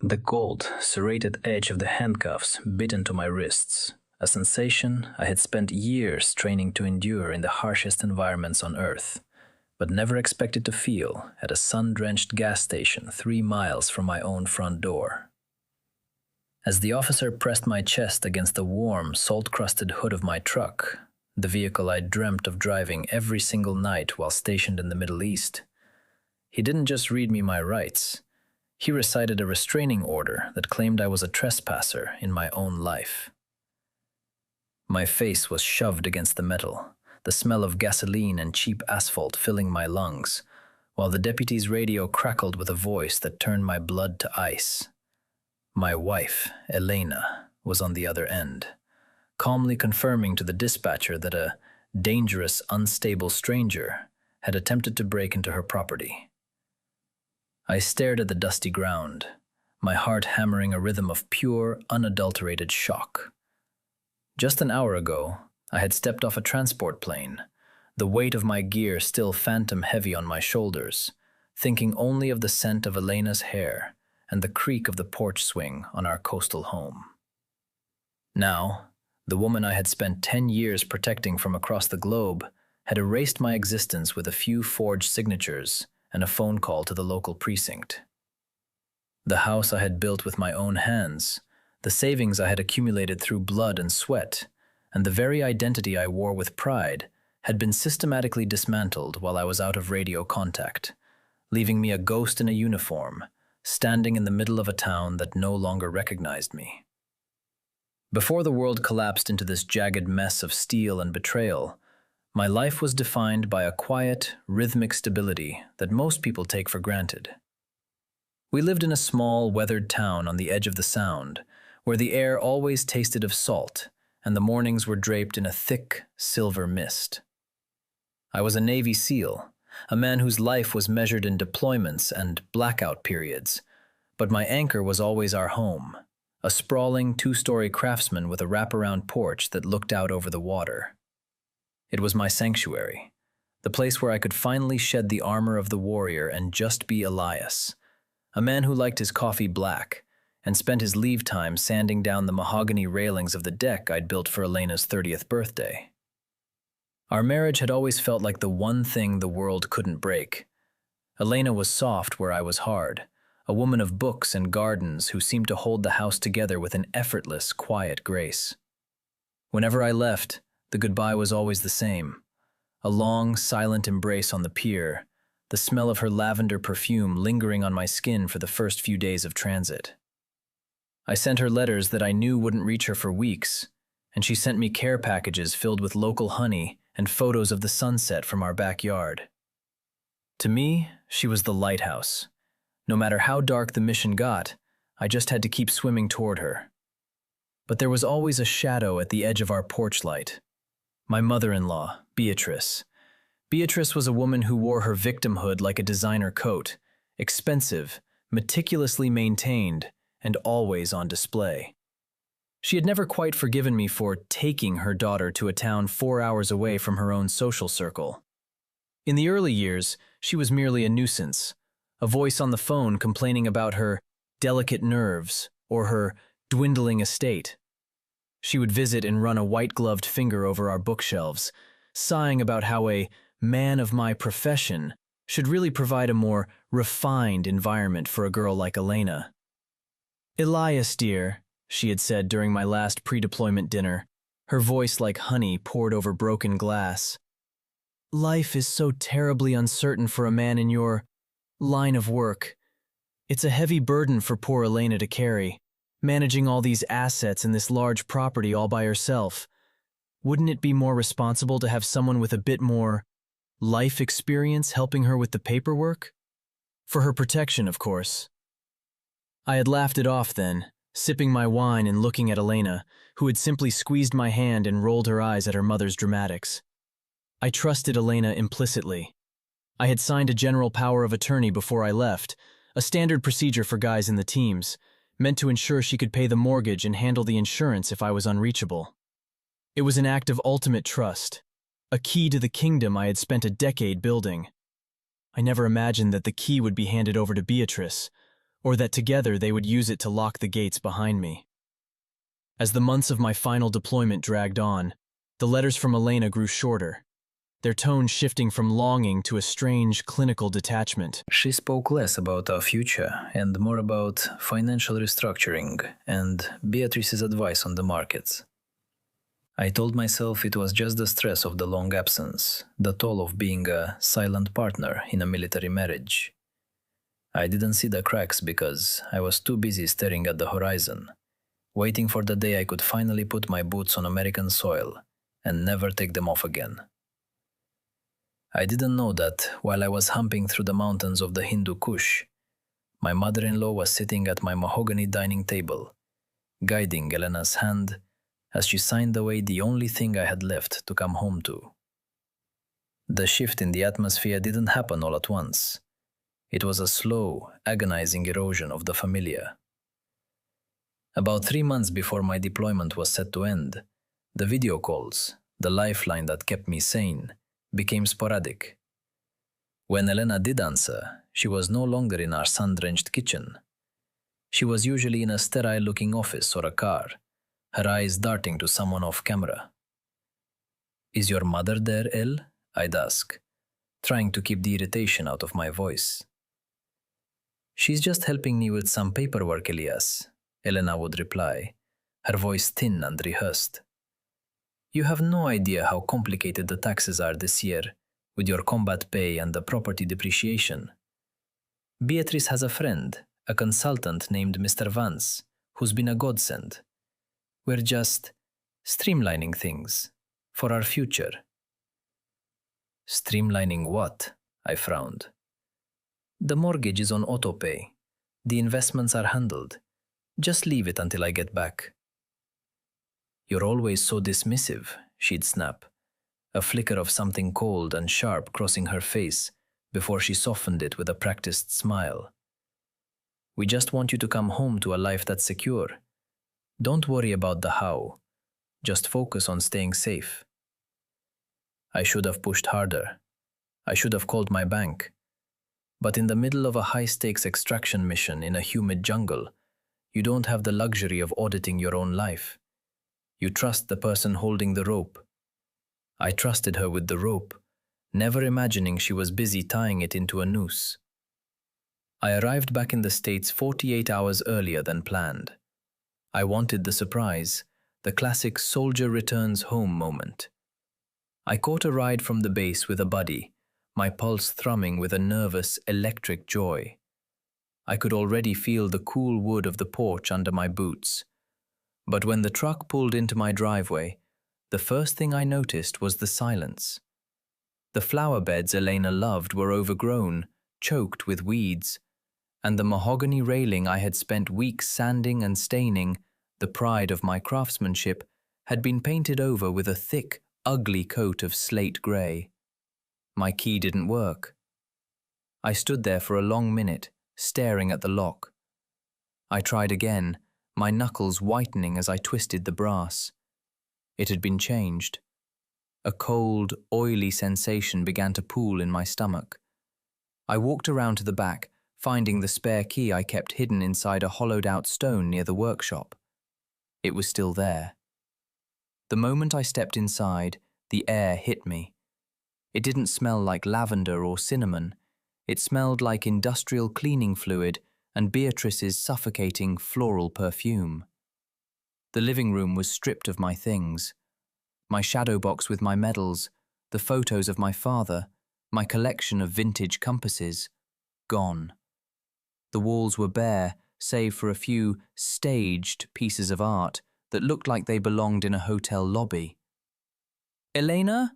The cold, serrated edge of the handcuffs bit into my wrists, a sensation I had spent years training to endure in the harshest environments on Earth, but never expected to feel at a sun-drenched gas station 3 miles from my own front door. As the officer pressed my chest against the warm, salt-crusted hood of my truck, the vehicle I dreamt of driving every single night while stationed in the Middle East, he didn't just read me my rights. He recited a restraining order that claimed I was a trespasser in my own life. My face was shoved against the metal, the smell of gasoline and cheap asphalt filling my lungs, while the deputy's radio crackled with a voice that turned my blood to ice. My wife, Elena, was on the other end, calmly confirming to the dispatcher that a dangerous, unstable stranger had attempted to break into her property. I stared at the dusty ground, my heart hammering a rhythm of pure, unadulterated shock. Just an hour ago, I had stepped off a transport plane, the weight of my gear still phantom heavy on my shoulders, thinking only of the scent of Elena's hair and the creak of the porch swing on our coastal home. Now, the woman I had spent 10 years protecting from across the globe had erased my existence with a few forged signatures and a phone call to the local precinct. The house I had built with my own hands, the savings I had accumulated through blood and sweat, and the very identity I wore with pride had been systematically dismantled while I was out of radio contact, leaving me a ghost in a uniform, standing in the middle of a town that no longer recognized me. Before the world collapsed into this jagged mess of steel and betrayal, my life was defined by a quiet, rhythmic stability that most people take for granted. We lived in a small, weathered town on the edge of the Sound, where the air always tasted of salt, and the mornings were draped in a thick, silver mist. I was a Navy SEAL, a man whose life was measured in deployments and blackout periods, but my anchor was always our home, a sprawling two-story craftsman with a wraparound porch that looked out over the water. It was my sanctuary, the place where I could finally shed the armor of the warrior and just be Elias, a man who liked his coffee black and spent his leave time sanding down the mahogany railings of the deck I'd built for Elena's 30th birthday. Our marriage had always felt like the one thing the world couldn't break. Elena was soft where I was hard, a woman of books and gardens who seemed to hold the house together with an effortless, quiet grace. Whenever I left, the goodbye was always the same. A long, silent embrace on the pier, the smell of her lavender perfume lingering on my skin for the first few days of transit. I sent her letters that I knew wouldn't reach her for weeks, and she sent me care packages filled with local honey and photos of the sunset from our backyard. To me, she was the lighthouse. No matter how dark the mission got, I just had to keep swimming toward her. But there was always a shadow at the edge of our porch light. My mother-in-law, Beatrice. Beatrice was a woman who wore her victimhood like a designer coat, expensive, meticulously maintained, and always on display. She had never quite forgiven me for taking her daughter to a town 4 hours away from her own social circle. In the early years, she was merely a nuisance, a voice on the phone complaining about her delicate nerves or her dwindling estate. She would visit and run a white-gloved finger over our bookshelves, sighing about how a man of my profession should really provide a more refined environment for a girl like Elena. "Elias, dear," she had said during my last pre-deployment dinner, her voice like honey poured over broken glass. "Life is so terribly uncertain for a man in your line of work. It's a heavy burden for poor Elena to carry, managing all these assets and this large property all by herself. Wouldn't it be more responsible to have someone with a bit more life experience helping her with the paperwork? For her protection, of course." I had laughed it off then, sipping my wine and looking at Elena, who had simply squeezed my hand and rolled her eyes at her mother's dramatics. I trusted Elena implicitly. I had signed a general power of attorney before I left, a standard procedure for guys in the teams, meant to ensure she could pay the mortgage and handle the insurance if I was unreachable. It was an act of ultimate trust, a key to the kingdom I had spent a decade building. I never imagined that the key would be handed over to Beatrice, or that together they would use it to lock the gates behind me. As the months of my final deployment dragged on, the letters from Elena grew shorter, their tone shifting from longing to a strange clinical detachment. She spoke less about our future and more about financial restructuring and Beatrice's advice on the markets. I told myself it was just the stress of the long absence, the toll of being a silent partner in a military marriage. I didn't see the cracks because I was too busy staring at the horizon, waiting for the day I could finally put my boots on American soil and never take them off again. I didn't know that while I was humping through the mountains of the Hindu Kush, my mother-in-law was sitting at my mahogany dining table, guiding Elena's hand as she signed away the only thing I had left to come home to. The shift in the atmosphere didn't happen all at once. It was a slow, agonizing erosion of the familiar. About 3 months before my deployment was set to end, the video calls, the lifeline that kept me sane, became sporadic. When Elena did answer, she was no longer in our sun-drenched kitchen. She was usually in a sterile-looking office or a car, her eyes darting to someone off camera. "Is your mother there, El?" I'd ask, trying to keep the irritation out of my voice. "She's just helping me with some paperwork, Elias," Elena would reply, her voice thin and rehearsed. "You have no idea how complicated the taxes are this year, with your combat pay and the property depreciation. Beatrice has a friend, a consultant named Mr. Vance, who's been a godsend. We're just streamlining things for our future." "Streamlining what?" I frowned. "The mortgage is on autopay. The investments are handled. Just leave it until I get back." "You're always so dismissive," she'd snap, a flicker of something cold and sharp crossing her face before she softened it with a practiced smile. "We just want you to come home to a life that's secure. Don't worry about the how. Just focus on staying safe." I should have pushed harder. I should have called my bank. But in the middle of a high-stakes extraction mission in a humid jungle, you don't have the luxury of auditing your own life. You trust the person holding the rope. I trusted her with the rope, never imagining she was busy tying it into a noose. I arrived back in the States 48 hours earlier than planned. I wanted the surprise, the classic soldier returns home moment. I caught a ride from the base with a buddy, my pulse thrumming with a nervous, electric joy. I could already feel the cool wood of the porch under my boots. But when the truck pulled into my driveway, the first thing I noticed was the silence. The flower beds Elena loved were overgrown, choked with weeds, and the mahogany railing I had spent weeks sanding and staining, the pride of my craftsmanship, had been painted over with a thick, ugly coat of slate grey. My key didn't work. I stood there for a long minute, staring at the lock. I tried again, my knuckles whitening as I twisted the brass. It had been changed. A cold, oily sensation began to pool in my stomach. I walked around to the back, finding the spare key I kept hidden inside a hollowed-out stone near the workshop. It was still there. The moment I stepped inside, the air hit me. It didn't smell like lavender or cinnamon. It smelled like industrial cleaning fluid and Beatrice's suffocating floral perfume. The living room was stripped of my things. My shadow box with my medals, the photos of my father, my collection of vintage compasses, gone. The walls were bare, save for a few staged pieces of art that looked like they belonged in a hotel lobby. "Elena?"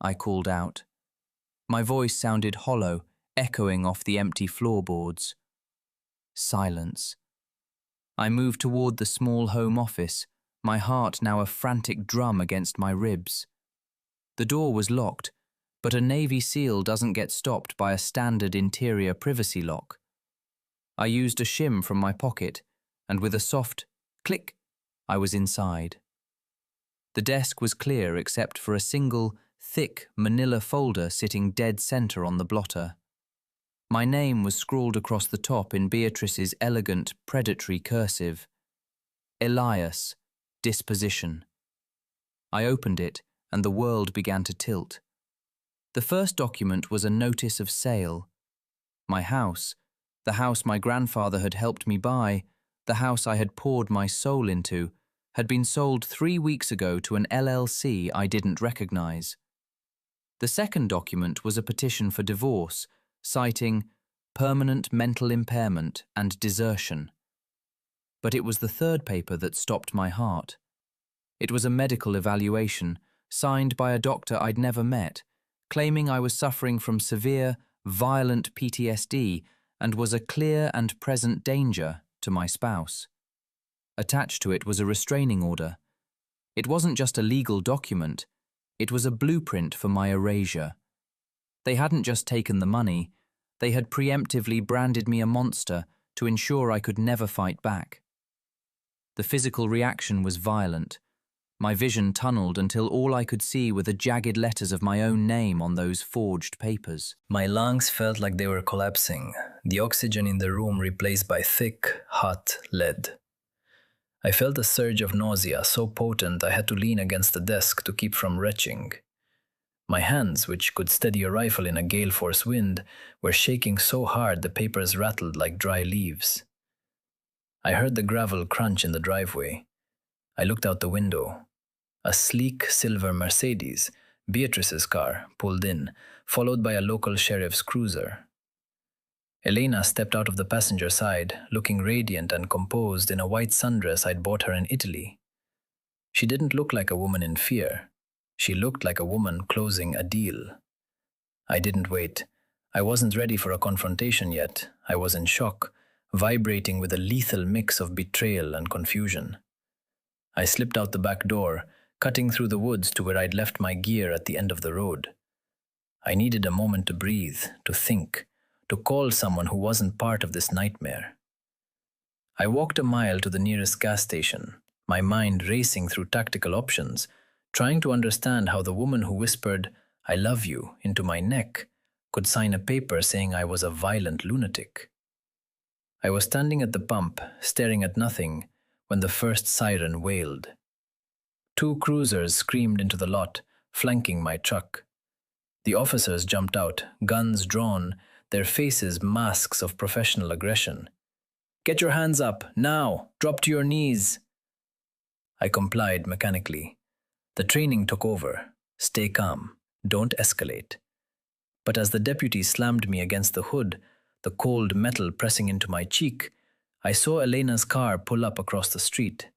I called out. My voice sounded hollow, echoing off the empty floorboards. Silence. I moved toward the small home office, my heart now a frantic drum against my ribs. The door was locked, but a Navy SEAL doesn't get stopped by a standard interior privacy lock. I used a shim from my pocket, and with a soft click, I was inside. The desk was clear except for a single, thick manila folder sitting dead center on the blotter. My name was scrawled across the top in Beatrice's elegant, predatory cursive. Elias, disposition. I opened it, and the world began to tilt. The first document was a notice of sale. My house, the house my grandfather had helped me buy, the house I had poured my soul into, had been sold 3 weeks ago to an LLC I didn't recognize. The second document was a petition for divorce, citing permanent mental impairment and desertion. But it was the third paper that stopped my heart. It was a medical evaluation, signed by a doctor I'd never met, claiming I was suffering from severe, violent PTSD and was a clear and present danger to my spouse. Attached to it was a restraining order. It wasn't just a legal document, it was a blueprint for my erasure. They hadn't just taken the money, they had preemptively branded me a monster to ensure I could never fight back. The physical reaction was violent. My vision tunneled until all I could see were the jagged letters of my own name on those forged papers. My lungs felt like they were collapsing, the oxygen in the room replaced by thick, hot lead. I felt a surge of nausea so potent I had to lean against the desk to keep from retching. My hands, which could steady a rifle in a gale force wind, were shaking so hard the papers rattled like dry leaves. I heard the gravel crunch in the driveway. I looked out the window. A sleek silver Mercedes, Beatrice's car, pulled in, followed by a local sheriff's cruiser. Elena stepped out of the passenger side, looking radiant and composed in a white sundress I'd bought her in Italy. She didn't look like a woman in fear. She looked like a woman closing a deal. I didn't wait. I wasn't ready for a confrontation yet. I was in shock, vibrating with a lethal mix of betrayal and confusion. I slipped out the back door, cutting through the woods to where I'd left my gear at the end of the road. I needed a moment to breathe, to think, to call someone who wasn't part of this nightmare. I walked a mile to the nearest gas station, my mind racing through tactical options, trying to understand how the woman who whispered, "I love you," into my neck could sign a paper saying I was a violent lunatic. I was standing at the pump, staring at nothing, when the first siren wailed. 2 cruisers screamed into the lot, flanking my truck. The officers jumped out, guns drawn, their faces masks of professional aggression. "Get your hands up, now! Drop to your knees!" I complied mechanically. The training took over. Stay calm. Don't escalate. But as the deputy slammed me against the hood, the cold metal pressing into my cheek, I saw Elena's car pull up across the street.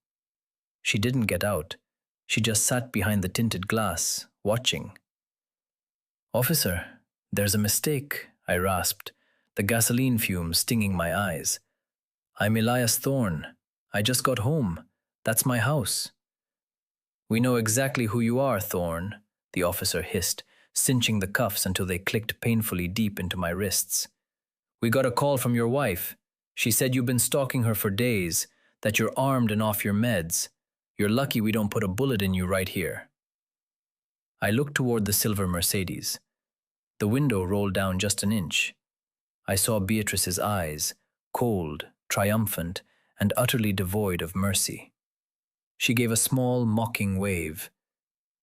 She didn't get out. She just sat behind the tinted glass, watching. "Officer, there's a mistake," I rasped, the gasoline fumes stinging my eyes. "I'm Elias Thorne. I just got home. That's my house." "We know exactly who you are, Thorne," the officer hissed, cinching the cuffs until they clicked painfully deep into my wrists. "We got a call from your wife. She said you've been stalking her for days, that you're armed and off your meds. You're lucky we don't put a bullet in you right here." I looked toward the silver Mercedes. The window rolled down just an inch. I saw Beatrice's eyes, cold, triumphant, and utterly devoid of mercy. She gave a small, mocking wave.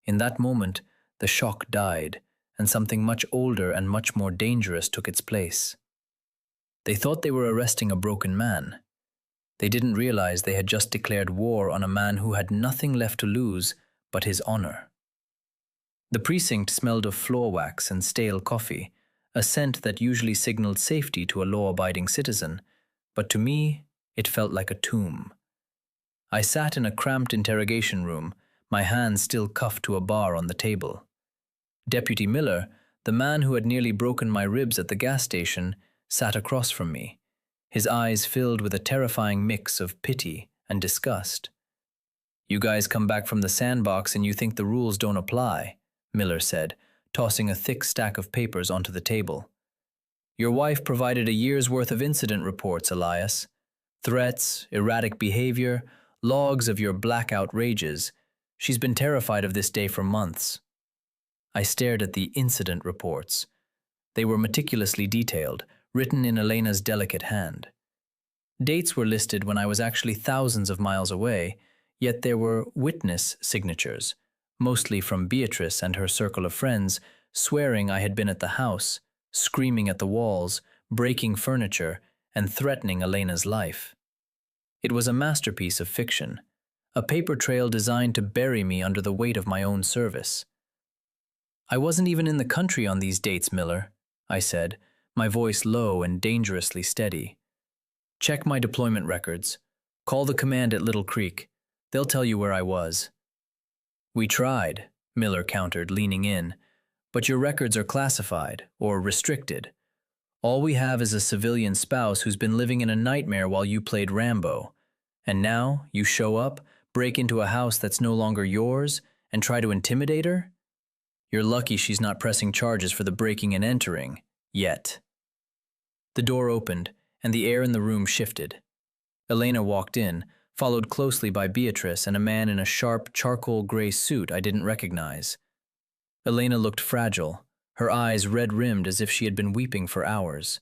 In that moment, the shock died, and something much older and much more dangerous took its place. They thought they were arresting a broken man. They didn't realize they had just declared war on a man who had nothing left to lose but his honor. The precinct smelled of floor wax and stale coffee, a scent that usually signaled safety to a law-abiding citizen, but to me, it felt like a tomb. I sat in a cramped interrogation room, my hands still cuffed to a bar on the table. Deputy Miller, the man who had nearly broken my ribs at the gas station, sat across from me, his eyes filled with a terrifying mix of pity and disgust. "You guys come back from the sandbox and you think the rules don't apply," Miller said, tossing a thick stack of papers onto the table. "Your wife provided a year's worth of incident reports, Elias. Threats, erratic behavior, logs of your blackout rages. She's been terrified of this day for months." I stared at the incident reports. They were meticulously detailed, written in Elena's delicate hand. Dates were listed when I was actually thousands of miles away, yet there were witness signatures, mostly from Beatrice and her circle of friends, swearing I had been at the house, screaming at the walls, breaking furniture, and threatening Elena's life. It was a masterpiece of fiction, a paper trail designed to bury me under the weight of my own service. "I wasn't even in the country on these dates, Miller," I said, my voice low and dangerously steady. "Check my deployment records. Call the command at Little Creek. They'll tell you where I was." "We tried," Miller countered, leaning in, "but your records are classified or restricted. All we have is a civilian spouse who's been living in a nightmare while you played Rambo. And now you show up, break into a house that's no longer yours, and try to intimidate her? You're lucky she's not pressing charges for the breaking and entering, yet." The door opened, and the air in the room shifted. Elena walked in, followed closely by Beatrice and a man in a sharp, charcoal gray suit I didn't recognize. Elena looked fragile, her eyes red-rimmed as if she had been weeping for hours.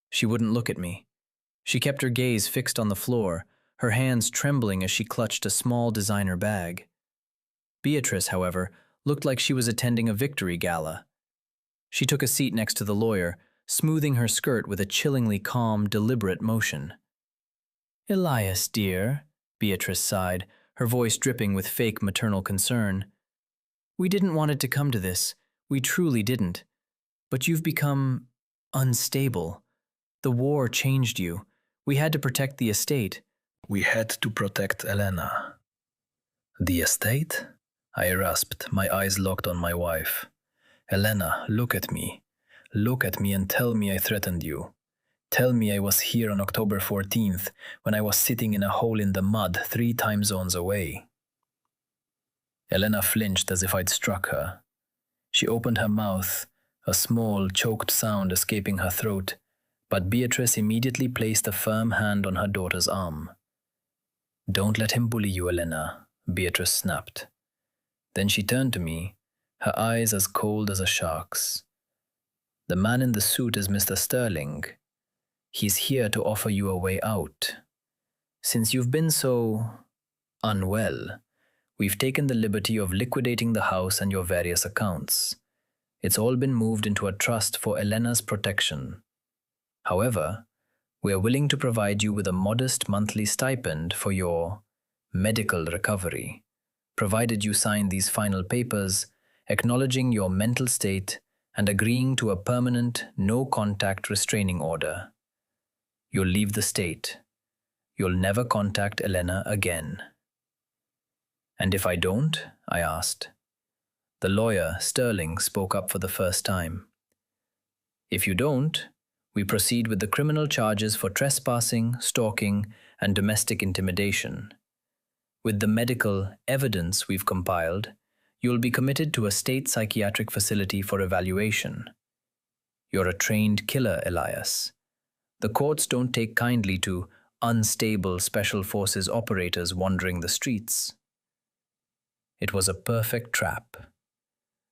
She wouldn't look at me. She kept her gaze fixed on the floor, her hands trembling as she clutched a small designer bag. Beatrice, however, looked like she was attending a victory gala. She took a seat next to the lawyer, smoothing her skirt with a chillingly calm, deliberate motion. "Elias, dear," Beatrice sighed, her voice dripping with fake maternal concern. "We didn't want it to come to this. We truly didn't. But you've become unstable. The war changed you. We had to protect the estate." "We had to protect Elena." "The estate?" I rasped, my eyes locked on my wife. "Elena, look at me. Look at me and tell me I threatened you. Tell me I was here on October 14th when I was sitting in a hole in the mud 3 time zones away." Elena flinched as if I'd struck her. She opened her mouth, a small, choked sound escaping her throat, but Beatrice immediately placed a firm hand on her daughter's arm. "Don't let him bully you, Elena," Beatrice snapped. Then she turned to me, her eyes as cold as a shark's. "The man in the suit is Mr. Sterling. He's here to offer you a way out. Since you've been so unwell, we've taken the liberty of liquidating the house and your various accounts. It's all been moved into a trust for Elena's protection. However, we are willing to provide you with a modest monthly stipend for your medical recovery, provided you sign these final papers acknowledging your mental state and agreeing to a permanent no-contact restraining order. You'll leave the state. You'll never contact Elena again." "And if I don't?" I asked. The lawyer, Sterling, spoke up for the first time. "If you don't, we proceed with the criminal charges for trespassing, stalking, and domestic intimidation. With the medical evidence we've compiled, you'll be committed to a state psychiatric facility for evaluation. You're a trained killer, Elias. The courts don't take kindly to unstable Special Forces operators wandering the streets." It was a perfect trap.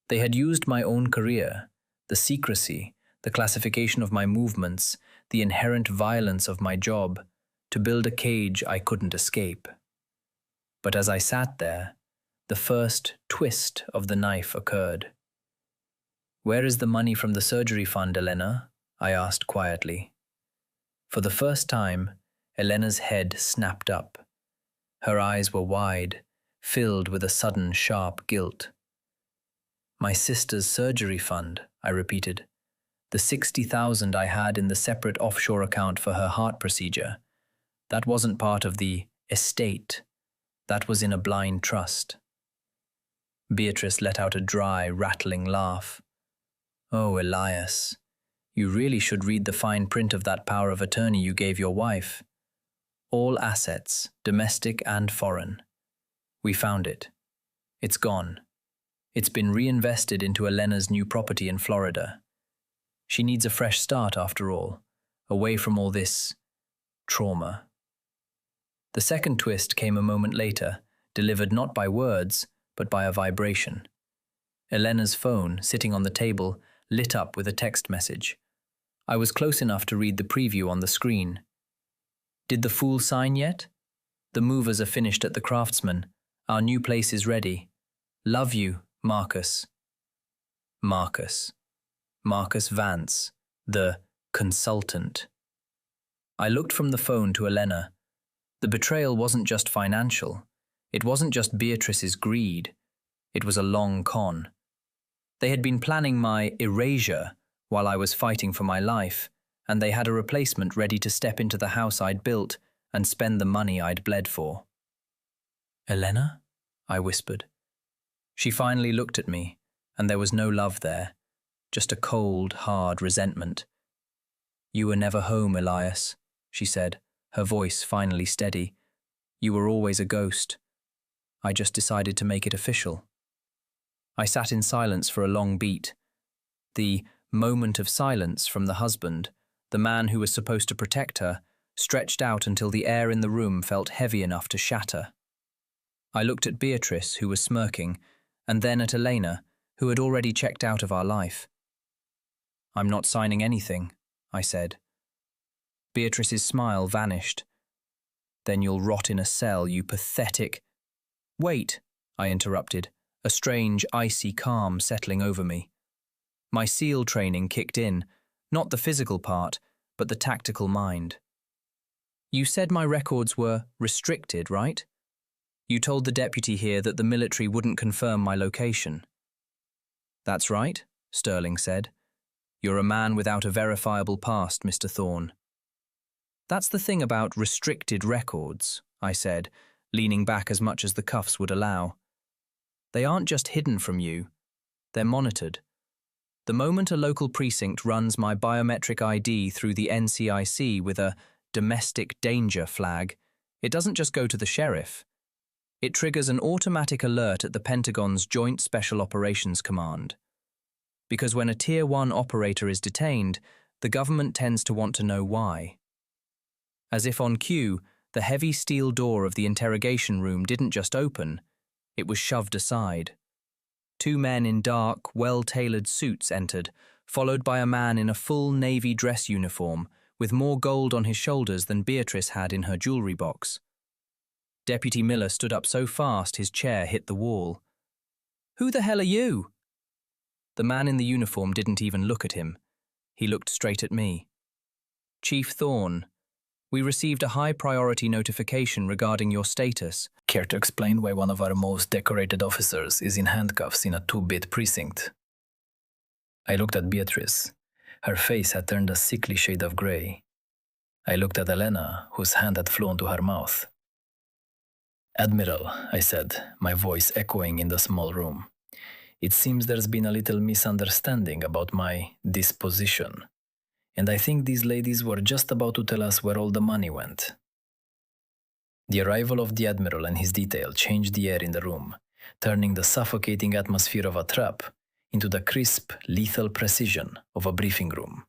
They had used my own career, the secrecy, the classification of my movements, the inherent violence of my job, to build a cage I couldn't escape. But as I sat there, the first twist of the knife occurred. "Where is the money from the surgery fund, Elena?" I asked quietly. For the first time, Elena's head snapped up. Her eyes were wide, filled with a sudden, sharp guilt. "My sister's surgery fund," I repeated. "The 60,000 I had in the separate offshore account for her heart procedure. That wasn't part of the estate. That was in a blind trust." Beatrice let out a dry, rattling laugh. "Oh, Elias, you really should read the fine print of that power of attorney you gave your wife. All assets, domestic and foreign. We found it. It's gone. It's been reinvested into Elena's new property in Florida. She needs a fresh start after all, away from all this trauma." The second twist came a moment later, delivered not by words, but by a vibration. Elena's phone, sitting on the table, lit up with a text message. I was close enough to read the preview on the screen. Did the fool sign yet? The movers are finished at the Craftsman. Our new place is ready. Love you, Marcus. Marcus. Marcus Vance, the consultant. I looked from the phone to Elena. The betrayal wasn't just financial. It wasn't just Beatrice's greed. It was a long con. They had been planning my erasure while I was fighting for my life, and they had a replacement ready to step into the house I'd built and spend the money I'd bled for. Elena? I whispered. She finally looked at me, and there was no love there, just a cold, hard resentment. You were never home, Elias, she said, her voice finally steady. You were always a ghost. I just decided to make it official. I sat in silence for a long beat. The moment of silence from the husband, the man who was supposed to protect her, stretched out until the air in the room felt heavy enough to shatter. I looked at Beatrice, who was smirking, and then at Elena, who had already checked out of our life. I'm not signing anything, I said. Beatrice's smile vanished. Then you'll rot in a cell, you pathetic... Wait, I interrupted, a strange, icy calm settling over me. My SEAL training kicked in, not the physical part, but the tactical mind. You said my records were restricted, right? You told the deputy here that the military wouldn't confirm my location. That's right, Sterling said. You're a man without a verifiable past, Mr. Thorne. That's the thing about restricted records, I said, leaning back as much as the cuffs would allow. They aren't just hidden from you, they're monitored. The moment a local precinct runs my biometric ID through the NCIC with a domestic danger flag, it doesn't just go to the sheriff. It triggers an automatic alert at the Pentagon's Joint Special Operations Command. Because when a Tier 1 operator is detained, the government tends to want to know why. As if on cue, the heavy steel door of the interrogation room didn't just open, it was shoved aside. 2 men in dark, well-tailored suits entered, followed by a man in a full navy dress uniform, with more gold on his shoulders than Beatrice had in her jewelry box. Deputy Miller stood up so fast his chair hit the wall. "Who the hell are you?" The man in the uniform didn't even look at him. He looked straight at me. "Chief Thorne, we received a high-priority notification regarding your status." Care to explain why one of our most decorated officers is in handcuffs in a 2-bit precinct? I looked at Beatrice. Her face had turned a sickly shade of grey. I looked at Elena, whose hand had flown to her mouth. "Admiral," I said, my voice echoing in the small room. "It seems there's been a little misunderstanding about my disposition, and I think these ladies were just about to tell us where all the money went." The arrival of the Admiral and his detail changed the air in the room, turning the suffocating atmosphere of a trap into the crisp, lethal precision of a briefing room.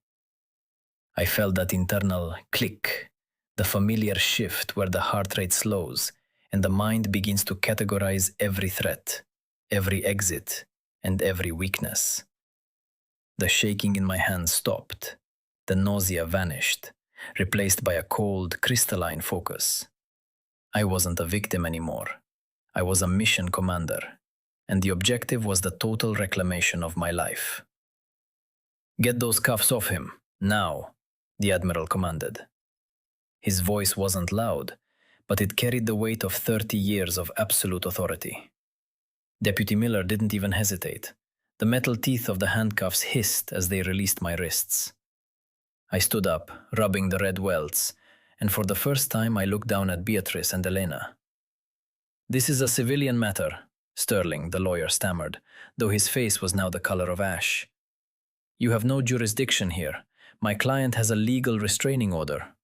I felt that internal click, the familiar shift where the heart rate slows and the mind begins to categorize every threat, every exit, and every weakness. The shaking in my hands stopped. The nausea vanished, replaced by a cold, crystalline focus. I wasn't a victim anymore. I was a mission commander, and the objective was the total reclamation of my life. "Get those cuffs off him, now," the Admiral commanded. His voice wasn't loud, but it carried the weight of 30 years of absolute authority. Deputy Miller didn't even hesitate. The metal teeth of the handcuffs hissed as they released my wrists. I stood up, rubbing the red welts, and for the first time I looked down at Beatrice and Elena. "This is a civilian matter," Sterling, the lawyer, stammered, though his face was now the color of ash. "You have no jurisdiction here. My client has a legal restraining order."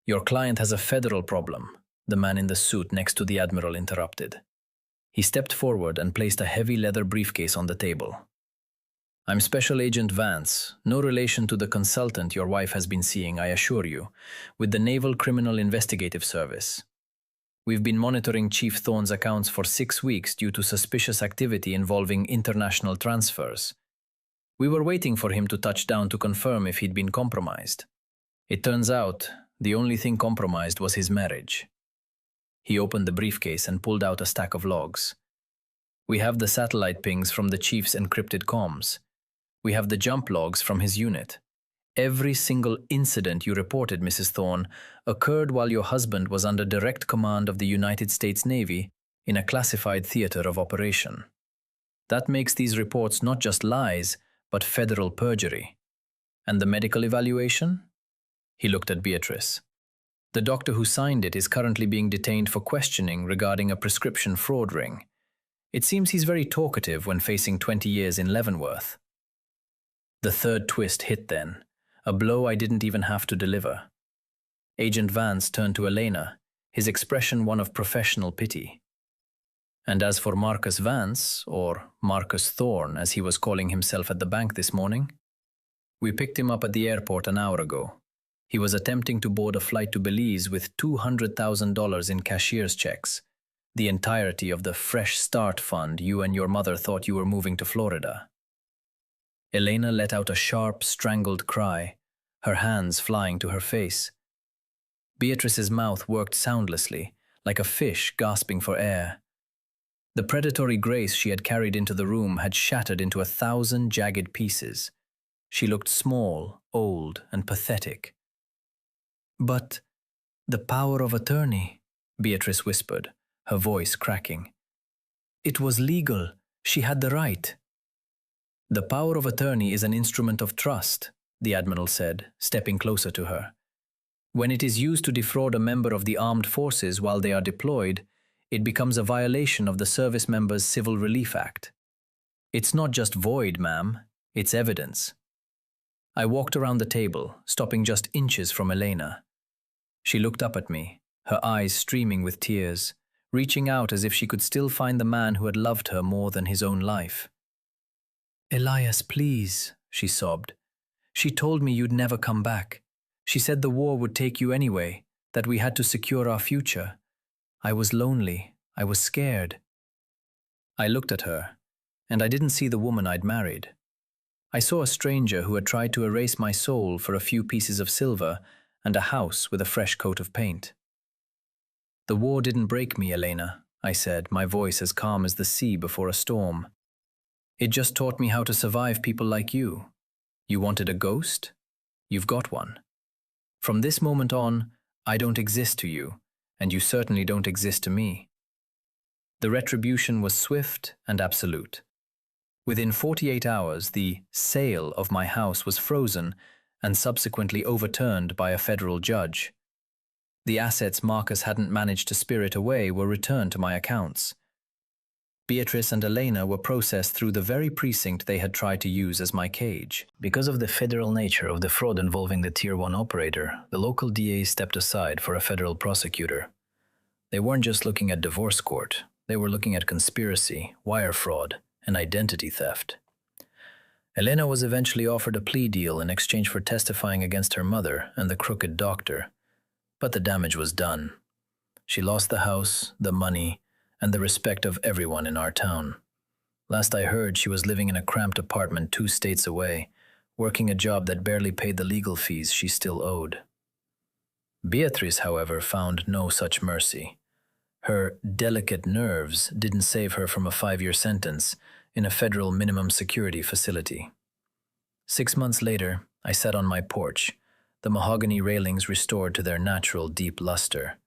"Your client has a federal problem," the man in the suit next to the Admiral interrupted. He stepped forward and placed a heavy leather briefcase on the table. "I'm Special Agent Vance, no relation to the consultant your wife has been seeing, I assure you, with the Naval Criminal Investigative Service. We've been monitoring Chief Thorne's accounts for 6 weeks due to suspicious activity involving international transfers. We were waiting for him to touch down to confirm if he'd been compromised. It turns out the only thing compromised was his marriage. He opened the briefcase and pulled out a stack of logs. We have the satellite pings from the chief's encrypted comms. We have the jump logs from his unit. Every single incident you reported, Mrs. Thorne, occurred while your husband was under direct command of the United States Navy in a classified theater of operation. That makes these reports not just lies, but federal perjury. And the medical evaluation? He looked at Beatrice. The doctor who signed it is currently being detained for questioning regarding a prescription fraud ring. It seems he's very talkative when facing 20 years in Leavenworth. The third twist hit then, a blow I didn't even have to deliver. Agent Vance turned to Elena, his expression one of professional pity. And as for Marcus Vance, or Marcus Thorne as he was calling himself at the bank this morning, we picked him up at the airport an hour ago. He was attempting to board a flight to Belize with $200,000 in cashier's checks, the entirety of the Fresh Start Fund you and your mother thought you were moving to Florida. Elena let out a sharp, strangled cry, her hands flying to her face. Beatrice's mouth worked soundlessly, like a fish gasping for air. The predatory grace she had carried into the room had shattered into 1,000 jagged pieces. She looked small, old, and pathetic. "But the power of attorney," Beatrice whispered, her voice cracking. "It was legal. She had the right." "The power of attorney is an instrument of trust," the Admiral said, stepping closer to her. "When it is used to defraud a member of the armed forces while they are deployed, it becomes a violation of the Service Members' Civil Relief Act. It's not just void, ma'am. It's evidence." I walked around the table, stopping just inches from Elena. She looked up at me, her eyes streaming with tears, reaching out as if she could still find the man who had loved her more than his own life. "Elias, please," she sobbed. "She told me you'd never come back. She said the war would take you anyway, that we had to secure our future. I was lonely. I was scared." I looked at her, and I didn't see the woman I'd married. I saw a stranger who had tried to erase my soul for a few pieces of silver and a house with a fresh coat of paint. "The war didn't break me, Elena," I said, my voice as calm as the sea before a storm. "It just taught me how to survive people like you. You wanted a ghost? You've got one. From this moment on, I don't exist to you, and you certainly don't exist to me." The retribution was swift and absolute. Within 48 hours, the sale of my house was frozen and subsequently overturned by a federal judge. The assets Marcus hadn't managed to spirit away were returned to my accounts. Beatrice and Elena were processed through the very precinct they had tried to use as my cage. Because of the federal nature of the fraud involving the Tier 1 operator, the local DA stepped aside for a federal prosecutor. They weren't just looking at divorce court, they were looking at conspiracy, wire fraud, and identity theft. Elena was eventually offered a plea deal in exchange for testifying against her mother and the crooked doctor, but the damage was done. She lost the house, the money, and the respect of everyone in our town. Last I heard, she was living in a cramped apartment 2 states away, working a job that barely paid the legal fees she still owed. Beatrice, however, found no such mercy. Her delicate nerves didn't save her from a 5-year sentence in a federal minimum security facility. 6 months later, I sat on my porch, the mahogany railings restored to their natural deep luster.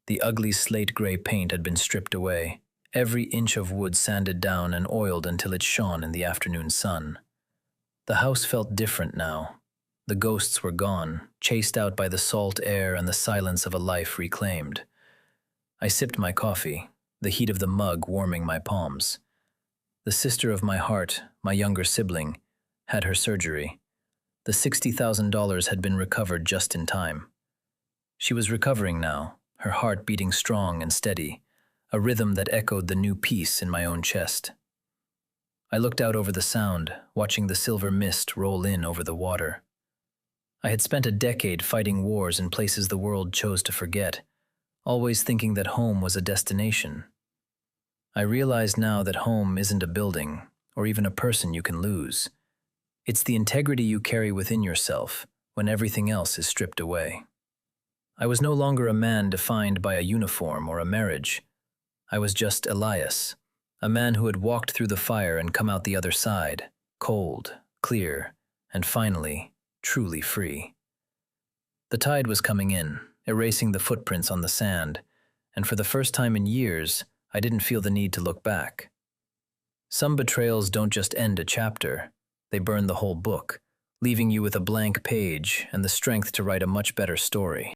The ugly slate-gray paint had been stripped away, every inch of wood sanded down and oiled until it shone in the afternoon sun. The house felt different now. The ghosts were gone, chased out by the salt air and the silence of a life reclaimed. I sipped my coffee, the heat of the mug warming my palms. The sister of my heart, my younger sibling, had her surgery. The $60,000 had been recovered just in time. She was recovering now, her heart beating strong and steady, a rhythm that echoed the new peace in my own chest. I looked out over the Sound, watching the silver mist roll in over the water. I had spent a decade fighting wars in places the world chose to forget, always thinking that home was a destination. I realized now that home isn't a building, or even a person you can lose. It's the integrity you carry within yourself when everything else is stripped away. I was no longer a man defined by a uniform or a marriage. I was just Elias, a man who had walked through the fire and come out the other side, cold, clear, and finally, truly free. The tide was coming in, erasing the footprints on the sand, and for the first time in years, I didn't feel the need to look back. Some betrayals don't just end a chapter, they burn the whole book, leaving you with a blank page and the strength to write a much better story.